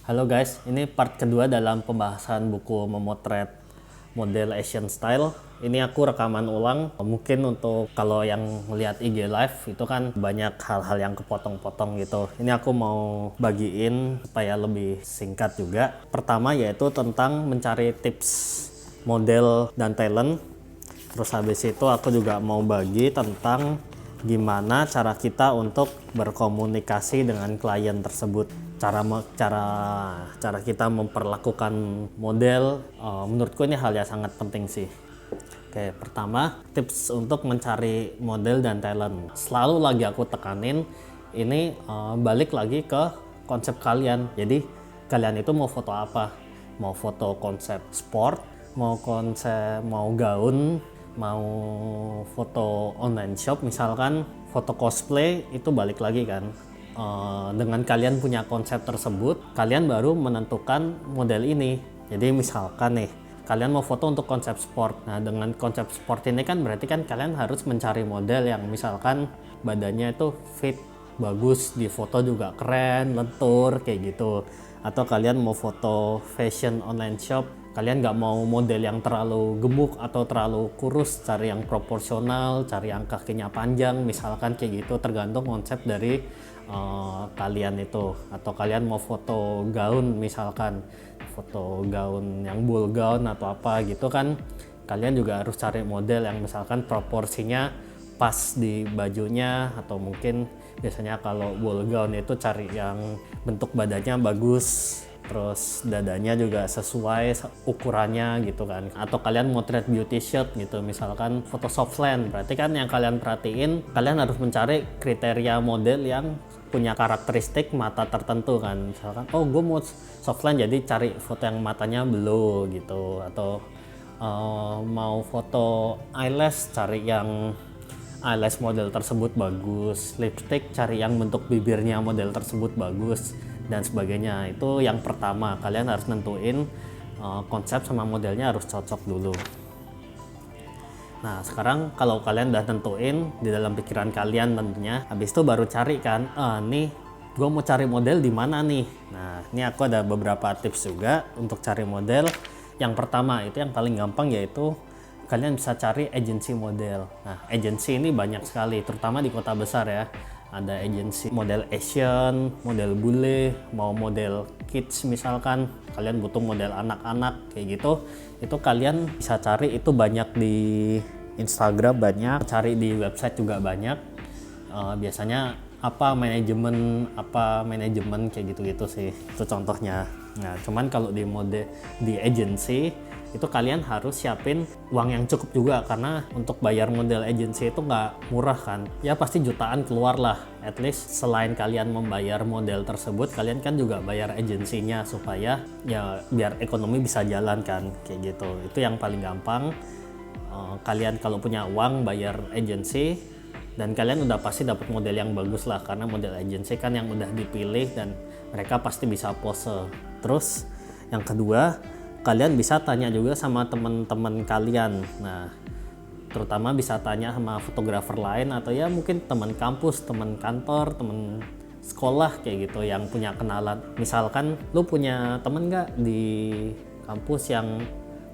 Halo guys, ini part kedua dalam pembahasan buku memotret model Asian Style. Ini aku rekaman ulang. Mungkin untuk kalau yang lihat IG live itu kan banyak hal-hal yang kepotong-potong gitu. Ini aku mau bagiin supaya lebih singkat juga. Pertama yaitu tentang mencari tips model dan talent. Terus habis itu aku juga mau bagi tentang gimana cara kita untuk berkomunikasi dengan klien tersebut, cara kita memperlakukan model. Menurutku ini hal yang sangat penting sih. Oke, pertama tips untuk mencari model dan talent, selalu lagi aku tekanin ini, balik lagi ke konsep kalian. Jadi kalian itu mau foto apa? Mau foto konsep sport, mau gaun, mau foto online shop, misalkan foto cosplay, itu balik lagi kan. Dengan kalian punya konsep tersebut, kalian baru menentukan model ini. Jadi misalkan nih, kalian mau foto untuk konsep sport. Nah, dengan konsep sport ini kan berarti kan kalian harus mencari model yang misalkan badannya itu fit, bagus, di foto juga keren, lentur, kayak gitu. Atau kalian mau foto fashion online shop, kalian nggak mau model yang terlalu gemuk atau terlalu kurus, cari yang proporsional, cari yang kakinya panjang, misalkan kayak gitu, tergantung konsep dari kalian itu. Atau kalian mau foto gaun, misalkan foto gaun yang ball gown atau apa gitu kan, kalian juga harus cari model yang misalkan proporsinya pas di bajunya. Atau mungkin biasanya kalau ball gown itu cari yang bentuk badannya bagus, terus dadanya juga sesuai ukurannya gitu kan. Atau kalian motret beauty shot gitu, misalkan foto softland, berarti kan yang kalian perhatiin, kalian harus mencari kriteria model yang punya karakteristik mata tertentu kan. Misalkan gue mau softland, jadi cari foto yang matanya blue gitu. Atau mau foto eyelash, cari yang eyelash model tersebut bagus. Lipstick, cari yang bentuk bibirnya model tersebut bagus, dan sebagainya. Itu yang pertama, kalian harus nentuin konsep sama modelnya harus cocok dulu. Nah, sekarang kalau kalian udah tentuin di dalam pikiran kalian tentunya, habis itu baru cari kan, nih gue mau cari model di mana nih. Nah, ini aku ada beberapa tips juga untuk cari model. Yang pertama itu yang paling gampang, yaitu kalian bisa cari agensi model. Nah, agensi ini banyak sekali, terutama di kota besar ya. Ada agensi model Asian, model bule, mau model kids misalkan, kalian butuh model anak-anak kayak gitu, itu kalian bisa cari. Itu banyak di Instagram, banyak, cari di website juga banyak. Biasanya apa manajemen kayak gitu-gitu sih, itu contohnya. Nah, cuman kalau di agency itu kalian harus siapin uang yang cukup juga, karena untuk bayar model agency itu nggak murah kan. Ya pasti jutaan keluar lah. At least selain kalian membayar model tersebut, kalian kan juga bayar agensinya, supaya ya biar ekonomi bisa jalan kan, kayak gitu. Itu yang paling gampang. Kalian kalau punya uang bayar agensi, dan kalian udah pasti dapat model yang bagus lah, karena model agensi kan yang udah dipilih dan mereka pasti bisa pose. Terus yang kedua, kalian bisa tanya juga sama teman-teman kalian. Nah, terutama bisa tanya sama fotografer lain, atau ya mungkin teman kampus, teman kantor, teman sekolah kayak gitu yang punya kenalan. Misalkan lu punya temen nggak di kampus yang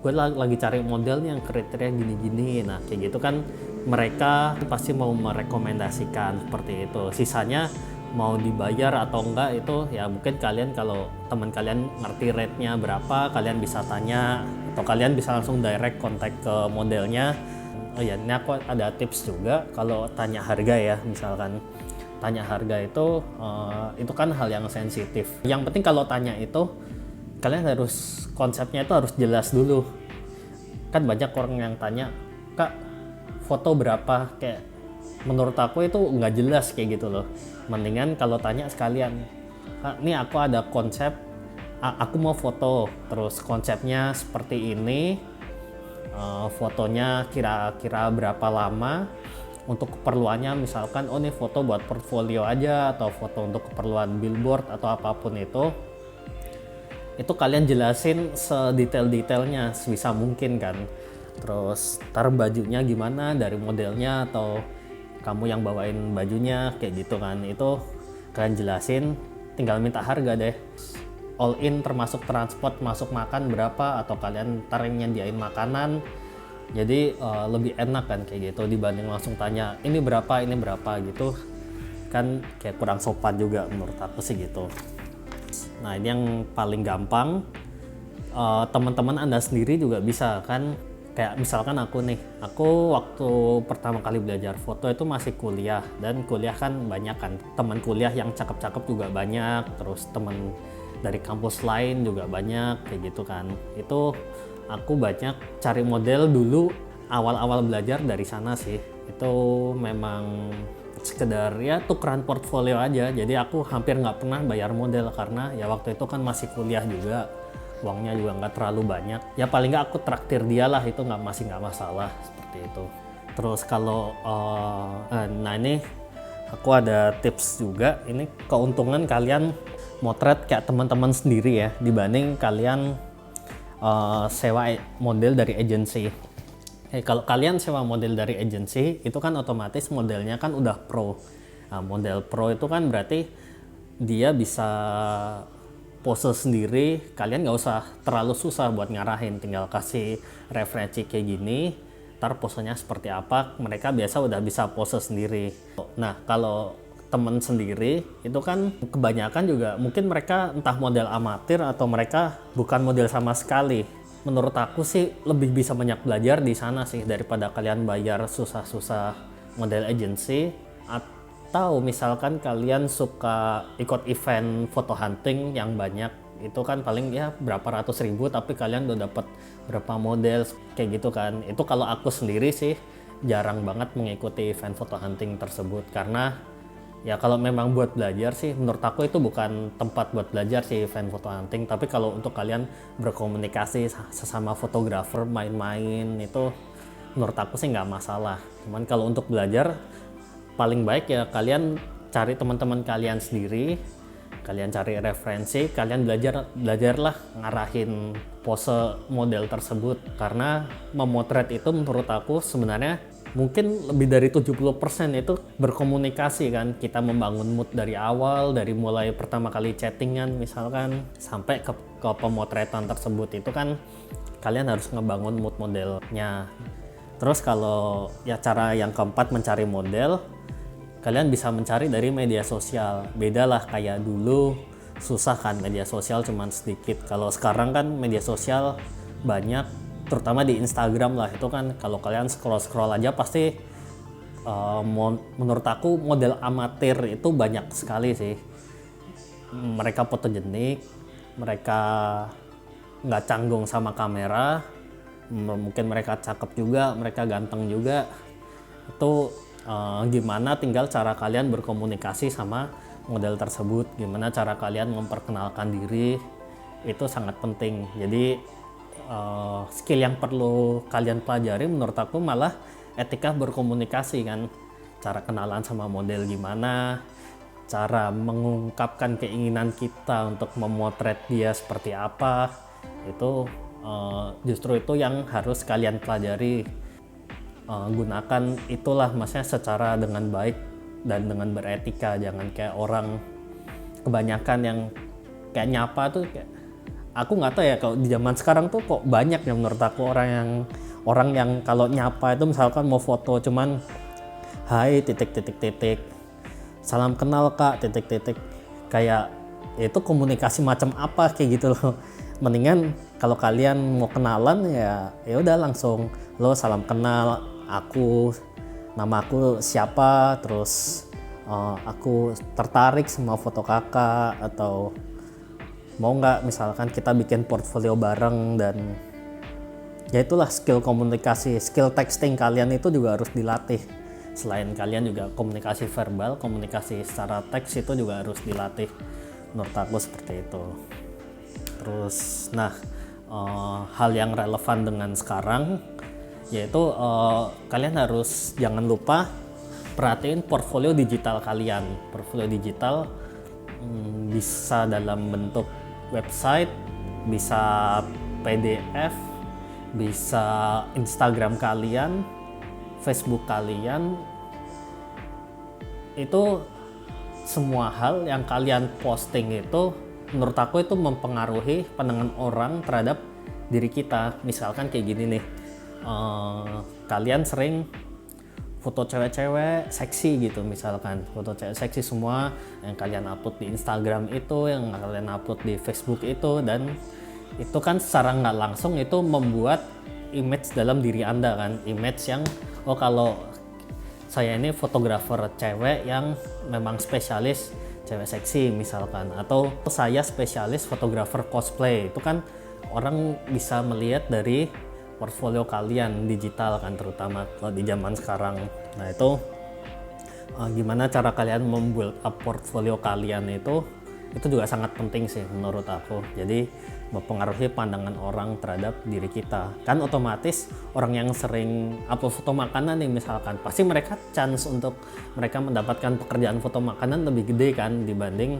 gue lagi cari modelnya yang kriteria gini-gini. Nah, kayak gitu kan mereka pasti mau merekomendasikan seperti itu. Sisanya mau dibayar atau enggak itu ya mungkin kalian, kalau teman kalian ngerti rate-nya berapa, kalian bisa tanya, atau kalian bisa langsung direct kontak ke modelnya. Oh ya, ini aku ada tips juga kalau tanya harga ya. Misalkan tanya harga itu kan hal yang sensitif. Yang penting kalau tanya itu kalian harus, konsepnya itu harus jelas dulu. Kan banyak orang yang tanya, "Kak, foto berapa?" Kayak menurut aku itu nggak jelas kayak gitu loh. Mendingan kalau tanya sekalian, "Kak, ini aku ada konsep, aku mau foto, terus konsepnya seperti ini, fotonya kira-kira berapa lama, untuk keperluannya misalkan ini foto buat portfolio aja, atau foto untuk keperluan billboard atau apapun itu kalian jelasin sedetail-detailnya sebisa mungkin kan. Terus ntar bajunya gimana, dari modelnya atau kamu yang bawain bajunya kayak gitu kan, itu kalian jelasin, tinggal minta harga deh. all in termasuk transport, masuk makan berapa, atau kalian ntar yang nyediain makanan. Jadi lebih enak kan kayak gitu dibanding langsung tanya ini berapa gitu kan, kayak kurang sopan juga menurut aku sih gitu. Nah ini yang paling gampang. Teman-teman Anda sendiri juga bisa kan, kayak misalkan aku waktu pertama kali belajar foto itu masih kuliah, dan kuliah kan banyak kan teman kuliah yang cakep-cakep juga banyak, terus teman dari kampus lain juga banyak kayak gitu kan. Itu aku banyak cari model dulu awal-awal belajar dari sana sih. Itu memang sekedar ya tukeran portfolio aja, jadi aku hampir nggak pernah bayar model karena ya waktu itu kan masih kuliah juga, uangnya juga nggak terlalu banyak. Ya paling nggak aku traktir dia lah, itu masih nggak masalah seperti itu. Terus kalau nah ini aku ada tips juga. Ini keuntungan kalian motret kayak teman-teman sendiri ya dibanding kalian sewa model dari agensi. Kalau kalian sewa model dari agensi itu kan otomatis modelnya kan udah pro. Nah, model pro itu kan berarti dia bisa pose sendiri, kalian nggak usah terlalu susah buat ngarahin, tinggal kasih referensi kayak gini, ntar posenya seperti apa, mereka biasa udah bisa pose sendiri. Nah kalau temen sendiri itu kan kebanyakan juga mungkin mereka entah model amatir atau mereka bukan model sama sekali. Menurut aku sih lebih bisa banyak belajar di sana sih daripada kalian bayar susah-susah model agency. Atau misalkan kalian suka ikut event photo hunting yang banyak, itu kan paling ya berapa ratus ribu tapi kalian udah dapat berapa model kayak gitu kan. Itu kalau aku sendiri sih jarang banget mengikuti event photo hunting tersebut, karena ya kalau memang buat belajar sih menurut aku itu bukan tempat buat belajar sih event photo hunting. Tapi kalau untuk kalian berkomunikasi sesama fotografer, main-main, itu menurut aku sih nggak masalah. Cuman kalau untuk belajar paling baik ya kalian cari teman-teman kalian sendiri, kalian cari referensi, kalian belajarlah ngarahin pose model tersebut. Karena memotret itu menurut aku sebenarnya mungkin lebih dari 70% itu berkomunikasi kan. Kita membangun mood dari awal, dari mulai pertama kali chattingan misalkan sampai ke pemotretan tersebut, itu kan kalian harus ngebangun mood modelnya. Terus kalau ya cara yang keempat mencari model, kalian bisa mencari dari media sosial. Beda lah kayak dulu, susah kan media sosial cuman sedikit. Kalau sekarang kan media sosial banyak, terutama di Instagram lah. Itu kan kalau kalian scroll aja pasti menurut aku model amatir itu banyak sekali sih. Mereka fotogenik, mereka nggak canggung sama kamera, mungkin mereka cakep juga, mereka ganteng juga. Itu gimana tinggal cara kalian berkomunikasi sama model tersebut, gimana cara kalian memperkenalkan diri, itu sangat penting. Jadi skill yang perlu kalian pelajari menurut aku malah etika berkomunikasi kan. Cara kenalan sama model gimana, cara mengungkapkan keinginan kita untuk memotret dia seperti apa, itu justru itu yang harus kalian pelajari. Gunakan itulah maksudnya secara dengan baik dan dengan beretika. Jangan kayak orang kebanyakan yang kayak nyapa tuh kayak, aku nggak tahu ya kalau di zaman sekarang tuh kok banyak ya menurut aku orang yang kalau nyapa itu misalkan mau foto cuman hai titik, salam kenal kak titik, kayak itu komunikasi macam apa kayak gitu loh. Mendingan kalau kalian mau kenalan ya udah langsung lo salam kenal, nama aku siapa, terus aku tertarik sama foto kakak, atau mau nggak misalkan kita bikin portfolio bareng. Dan ya itulah skill komunikasi, skill texting kalian itu juga harus dilatih. Selain kalian juga komunikasi verbal, komunikasi secara teks itu juga harus dilatih menurut aku seperti itu. Terus hal yang relevan dengan sekarang yaitu kalian harus jangan lupa perhatiin portfolio digital kalian. Portfolio digital bisa dalam bentuk website, bisa PDF, bisa Instagram kalian, Facebook kalian. Itu semua hal yang kalian posting itu menurut aku itu mempengaruhi pandangan orang terhadap diri kita. Misalkan kayak gini nih, kalian sering foto cewek-cewek seksi gitu, misalkan foto cewek seksi semua yang kalian upload di Instagram itu, yang kalian upload di Facebook itu, dan itu kan secara nggak langsung itu membuat image dalam diri Anda kan, image yang oh kalau saya ini fotografer cewek yang memang spesialis cewek seksi misalkan, atau saya spesialis fotografer cosplay. Itu kan orang bisa melihat dari portfolio kalian digital kan, terutama kalau di zaman sekarang. Nah itu gimana cara kalian membuild up portfolio kalian itu juga sangat penting sih menurut aku. Jadi mempengaruhi pandangan orang terhadap diri kita. Kan otomatis orang yang sering upload foto makanan nih misalkan, pasti mereka chance untuk mereka mendapatkan pekerjaan foto makanan lebih gede kan dibanding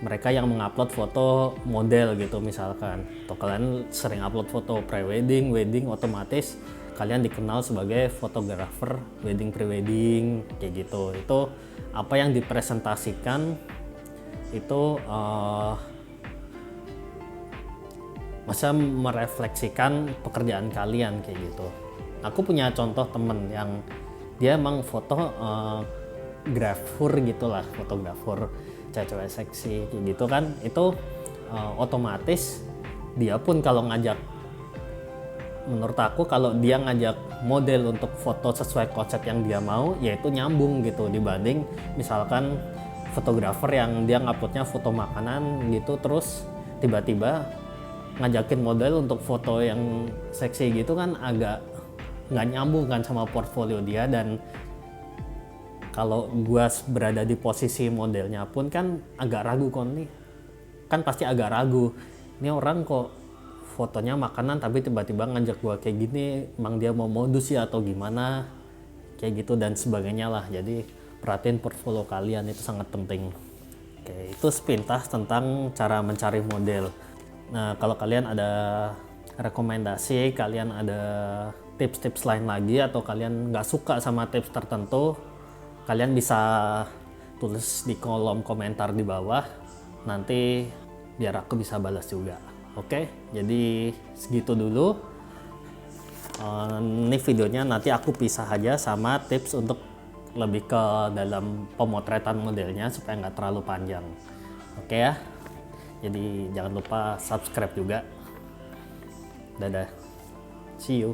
mereka yang mengupload foto model gitu misalkan. Atau kalian sering upload foto pre-wedding, wedding, otomatis kalian dikenal sebagai fotografer wedding, pre-wedding kayak gitu. Itu apa yang dipresentasikan itu masa merefleksikan pekerjaan kalian kayak gitu. Aku punya contoh temen yang dia emang fotografer gitulah, fotografer cewek-cewek seksi kayak gitu kan. Itu otomatis dia pun kalau ngajak, menurut aku kalau dia ngajak model untuk foto sesuai konsep yang dia mau, yaitu nyambung gitu dibanding misalkan fotografer yang dia nguploadnya foto makanan gitu terus tiba-tiba ngajakin model untuk foto yang seksi gitu kan agak nggak nyambung kan sama portfolio dia. Dan kalau gua berada di posisi modelnya pun kan agak ragu kan pasti agak ragu, ini orang kok fotonya makanan tapi tiba-tiba ngajak gua kayak gini, emang dia mau modus ya atau gimana kayak gitu dan sebagainya lah. Jadi perhatiin portfolio kalian itu sangat penting. Oke, itu sepintas tentang cara mencari model. Nah, kalau kalian ada rekomendasi, kalian ada tips-tips lain lagi, atau kalian nggak suka sama tips tertentu, kalian bisa tulis di kolom komentar di bawah. Nanti biar aku bisa balas juga. Oke, jadi segitu dulu. Ini videonya nanti aku pisah aja sama tips untuk lebih ke dalam pemotretan modelnya supaya nggak terlalu panjang. Oke ya. Jadi jangan lupa subscribe juga. Dadah. See you.